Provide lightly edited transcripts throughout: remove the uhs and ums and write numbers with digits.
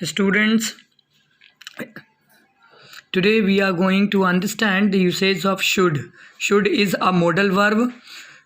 Students, today we are going to understand the usage of should. Should is a modal verb.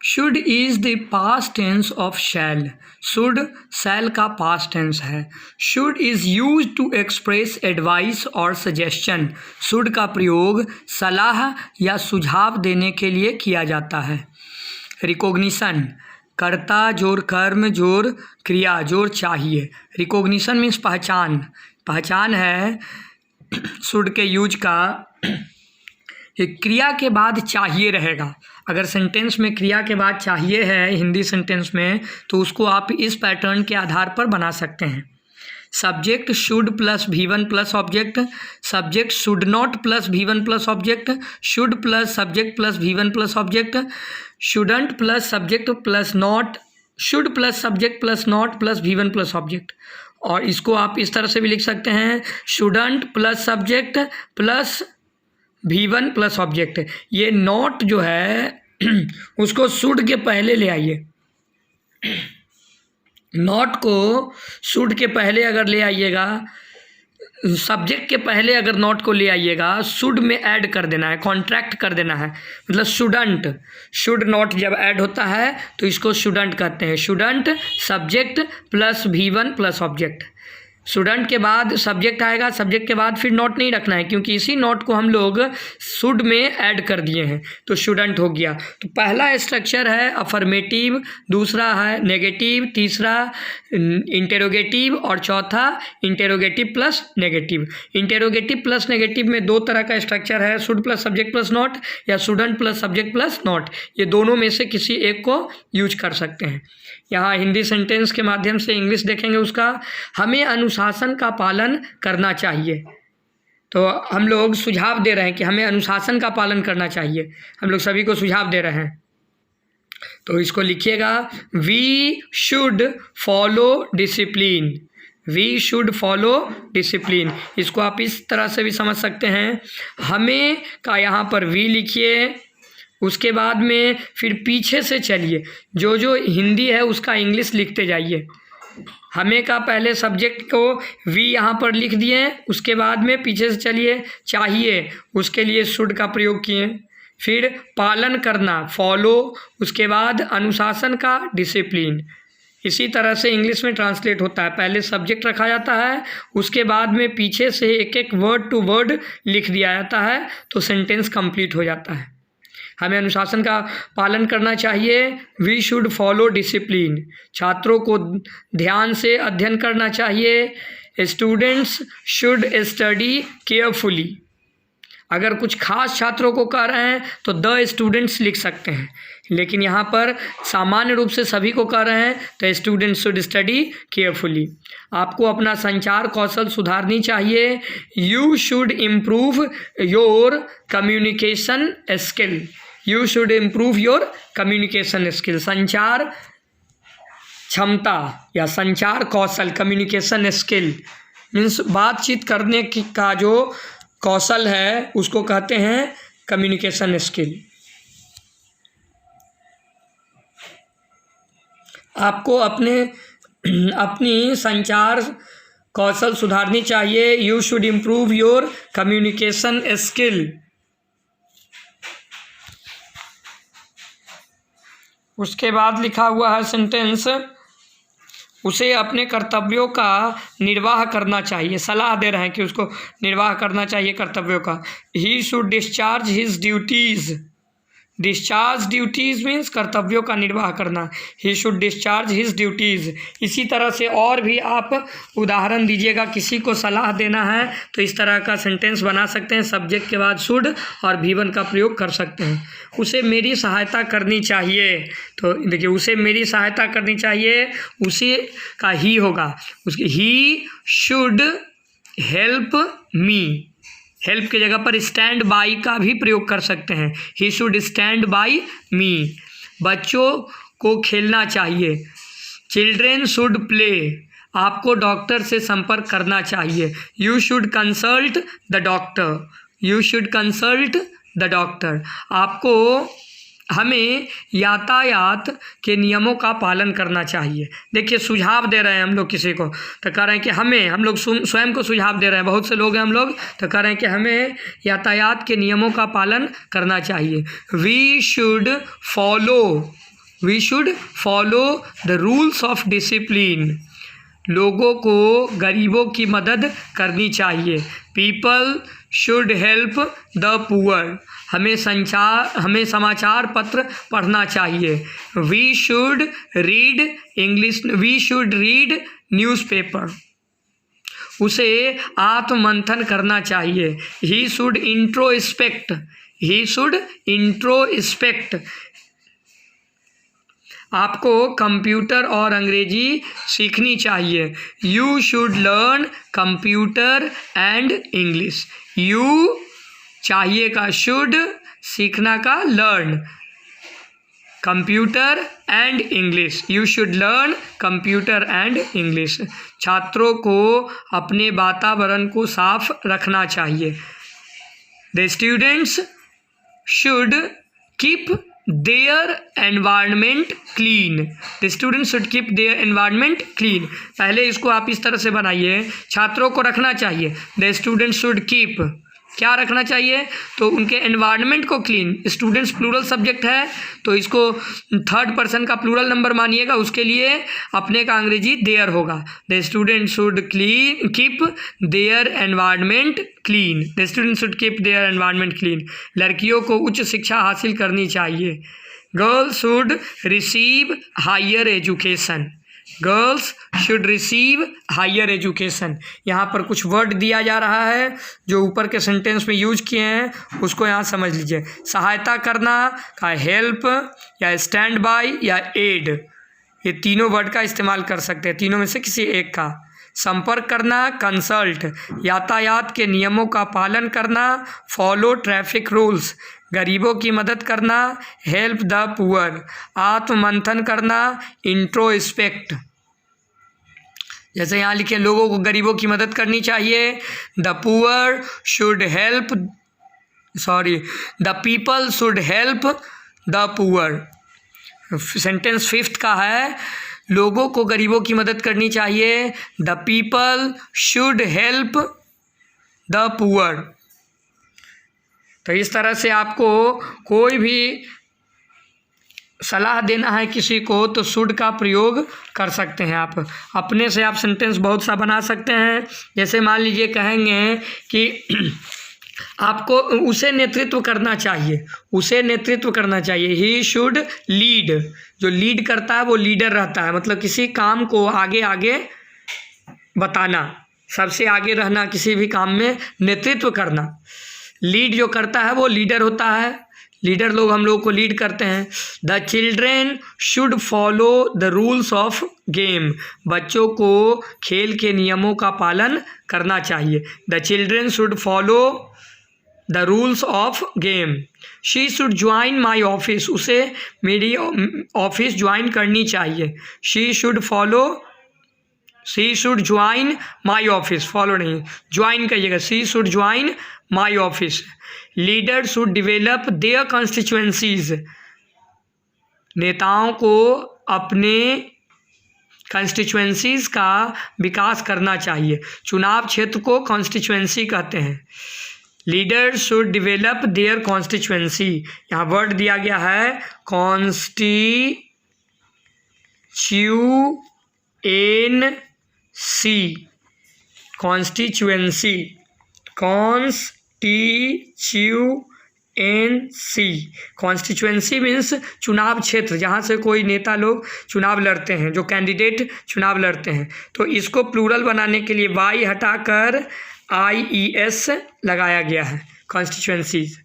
Should is the past tense of shall. Should shall का past tense है. Should is used to express advice or suggestion. Should का प्रयोग सलाह या सुझाव देने के लिए किया जाता है. Recognition, कर्ता जोर कर्म जोर क्रिया जोर चाहिए. रिकॉग्निशन मीन्स पहचान. पहचान है शुड के यूज का. क्रिया के बाद चाहिए रहेगा. अगर सेंटेंस में क्रिया के बाद चाहिए है हिंदी सेंटेंस में, तो उसको आप इस पैटर्न के आधार पर बना सकते हैं. Subject should plus V1 plus object. Subject should not plus V1 plus object. Should plus subject plus V1 plus object. Shouldn't plus subject plus not. Should plus subject plus not plus V1 plus object. और इसको आप इस तरह से भी लिख सकते हैं, shouldn't plus subject plus V1 plus object. ये नॉट जो है उसको शुड के पहले ले आइए. नॉट को शुड के पहले अगर ले आइएगा, सब्जेक्ट के पहले अगर नॉट को ले आइएगा, शुड में ऐड कर देना है, कॉन्ट्रैक्ट कर देना है. मतलब शुडंट, शुड नॉट जब ऐड होता है तो इसको शुडंट कहते हैं. Shouldn't subject plus V1 plus object. Shouldn't के बाद सब्जेक्ट आएगा, सब्जेक्ट के बाद फिर नॉट नहीं रखना है, क्योंकि इसी नॉट को हम लोग शुड में ऐड कर दिए हैं, तो शुडंट हो गया. तो पहला स्ट्रक्चर है अफर्मेटिव, दूसरा है नेगेटिव, तीसरा इंटेरोगेटिव और चौथा interrogative plus negative. Interrogative plus negative में दो तरह का स्ट्रक्चर है, should plus subject plus not या shouldn't plus subject plus not. ये दोनों में से किसी एक को यूज कर सकते हैं. यहाँ हिंदी सेंटेंस के माध्यम से इंग्लिश देखेंगे उसका. हमें अनुशासन का पालन करना चाहिए. तो हम लोग सुझाव दे रहे हैं कि हमें अनुशासन का पालन करना चाहिए. हम लोग सभी को सुझाव दे रहे हैं. तो इसको लिखिएगा, we should follow discipline. We should follow discipline. इसको आप इस तरह से भी समझ सकते हैं, हमें का यहाँ पर वी लिखिए, उसके बाद में फिर पीछे से चलिए, जो जो हिंदी है उसका इंग्लिश लिखते जाइए. हमें का पहले सब्जेक्ट को वी यहाँ पर लिख दिए, उसके बाद में पीछे से चलिए, चाहिए उसके लिए शुड का प्रयोग किए, फिर पालन करना फॉलो, उसके बाद अनुशासन का डिसिप्लिन. इसी तरह से इंग्लिश में ट्रांसलेट होता है. पहले सब्जेक्ट रखा जाता है, उसके बाद में पीछे से एक एक वर्ड टू वर्ड लिख दिया जाता है, तो सेंटेंस कंप्लीट हो जाता है. हमें अनुशासन का पालन करना चाहिए, वी शुड फॉलो डिसिप्लिन. छात्रों को ध्यान से अध्ययन करना चाहिए, स्टूडेंट्स शुड स्टडी केयरफुली. अगर कुछ खास छात्रों को कह रहे हैं तो द स्टूडेंट्स लिख सकते हैं, लेकिन यहाँ पर सामान्य रूप से सभी को कह रहे हैं तो स्टूडेंट्स शुड स्टडी केयरफुली. आपको अपना संचार कौशल सुधारनी चाहिए. You should improve your communication skill. You should improve your communication skill. संचार क्षमता या संचार कौशल, कम्युनिकेशन स्किल मीन्स बातचीत करने की का जो कौशल है उसको कहते हैं कम्युनिकेशन स्किल. आपको अपनी संचार कौशल सुधारनी चाहिए. You should improve your communication skill. उसके बाद लिखा हुआ है सेंटेंस, उसे अपने कर्तव्यों का निर्वाह करना चाहिए. सलाह दे रहे हैं कि उसको निर्वाह करना चाहिए कर्तव्यों का. He should discharge his duties. Discharge duties means कर्तव्यों का निर्वाह करना. He should discharge his duties. इसी तरह से और भी आप उदाहरण दीजिएगा. किसी को सलाह देना है तो इस तरह का सेंटेंस बना सकते हैं. सब्जेक्ट के बाद शुड और V1 का प्रयोग कर सकते हैं. उसे मेरी सहायता करनी चाहिए. तो देखिए, उसे मेरी सहायता करनी चाहिए, उसी का ही होगा. उसके he should help me. Help की जगह पर स्टैंड बाई का भी प्रयोग कर सकते हैं. ही शुड स्टैंड बाई मी. बच्चों को खेलना चाहिए. Children should play. आपको डॉक्टर से संपर्क करना चाहिए. You should consult the doctor. You should consult the doctor. आपको हमें यातायात के नियमों का पालन करना चाहिए। देखिए सुझाव दे रहे हैं हम लोग किसी को, तो कह रहे हैं कि हम लोग स्वयं को सुझाव दे रहे हैं, बहुत से लोग हैं हम लोग, तो कह रहे हैं कि हमें यातायात के नियमों का पालन करना चाहिए। We should follow the rules of discipline. लोगों को गरीबों की मदद करनी चाहिए। People should help the poor. हमें समाचार पत्र पढ़ना चाहिए। We should read newspaper. उसे आत्ममंथन करना चाहिए। He should introspect. आपको कंप्यूटर और अंग्रेजी सीखनी चाहिए। You should learn computer and English. You चाहिए का शुड, सीखना का learn, computer and English. You should learn computer and English. छात्रों को अपने वातावरण को साफ रखना चाहिए। The students should keep their environment clean. The students should keep their environment clean. पहले इसको आप इस तरह से बनाइए, छात्रों को रखना चाहिए। द स्टूडेंट्स शुड कीप, क्या रखना चाहिए, तो उनके एनवायरनमेंट को क्लीन। स्टूडेंट्स प्लूरल सब्जेक्ट है, तो इसको थर्ड पर्सन का प्लूरल नंबर मानिएगा, उसके लिए अपने का अंग्रेजी देयर होगा। The student should keep their environment clean. The student should keep their environment clean. लड़कियों को उच्च शिक्षा हासिल करनी चाहिए। Girls should receive higher education. Girls should receive higher education. यहाँ पर कुछ वर्ड दिया जा रहा है जो ऊपर के सेंटेंस में यूज किए हैं, उसको यहाँ समझ लीजिए। सहायता करना का हेल्प, या स्टैंड बाय, या एड, ये तीनों वर्ड का इस्तेमाल कर सकते हैं, तीनों में से किसी एक का। संपर्क करना कंसल्ट। यातायात के नियमों का पालन करना फॉलो ट्रैफिक रूल्स। गरीबों की मदद करना हेल्प द पुअर। आत्ममंथन करना इंट्रोस्पेक्ट। जैसे यहाँ लिखे लोगों को गरीबों की मदद करनी चाहिए। The people should help the poor. Sentence fifth का है, लोगों को गरीबों की मदद करनी चाहिए। The people should help the poor. तो इस तरह से आपको कोई भी सलाह देना है किसी को तो शुड का प्रयोग कर सकते हैं। आप अपने से आप सेंटेंस बहुत सा बना सकते हैं। जैसे मान लीजिए कहेंगे कि आपको उसे नेतृत्व करना चाहिए। He should lead. जो लीड करता है वो लीडर रहता है, मतलब किसी काम को आगे बताना, सबसे आगे रहना, किसी भी काम में नेतृत्व करना। लीड जो करता है वो लीडर होता है। लीडर लोग हम लोग को लीड करते हैं। The children should follow the rules of game. बच्चों को खेल के नियमों का पालन करना चाहिए। The children should follow the rules of game. She should join my office. उसे मेरी ऑफिस ज्वाइन करनी चाहिए। She should join my office, follow नहीं, ज्वाइन कहिएगा। She should join my office. Leader should develop their constituencies. नेताओं को अपने constituencies का विकास करना चाहिए। चुनाव क्षेत्र को कॉन्स्टिट्यूएंसी कहते हैं। Leader should develop their constituency. यहाँ वर्ड दिया गया है कॉन्स्टिट्यूएंसी मीन्स चुनाव क्षेत्र, जहाँ से कोई नेता लोग चुनाव लड़ते हैं, जो कैंडिडेट चुनाव लड़ते हैं। तो इसको प्लूरल बनाने के लिए वाई हटाकर IES लगाया गया है, constituencies.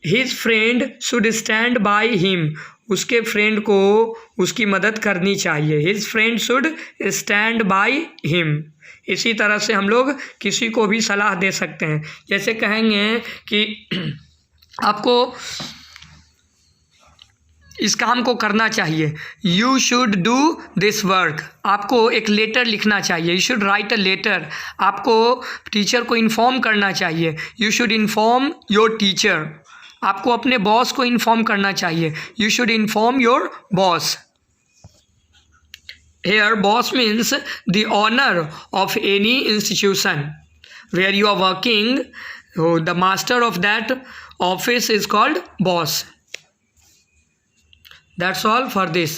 His friend should stand by him. उसके फ्रेंड को उसकी मदद करनी चाहिए। His friend should stand by him. इसी तरह से हम लोग किसी को भी सलाह दे सकते हैं। जैसे कहेंगे कि आपको इस काम को करना चाहिए, you should do this work. आपको एक लेटर लिखना चाहिए, you should write a letter. आपको टीचर को इन्फॉर्म करना चाहिए, you should inform your teacher. आपको अपने बॉस को इन्फॉर्म करना चाहिए. You should inform your boss. Here, boss means the owner of any institution where you are working. The master of that office is called boss. That's all for this.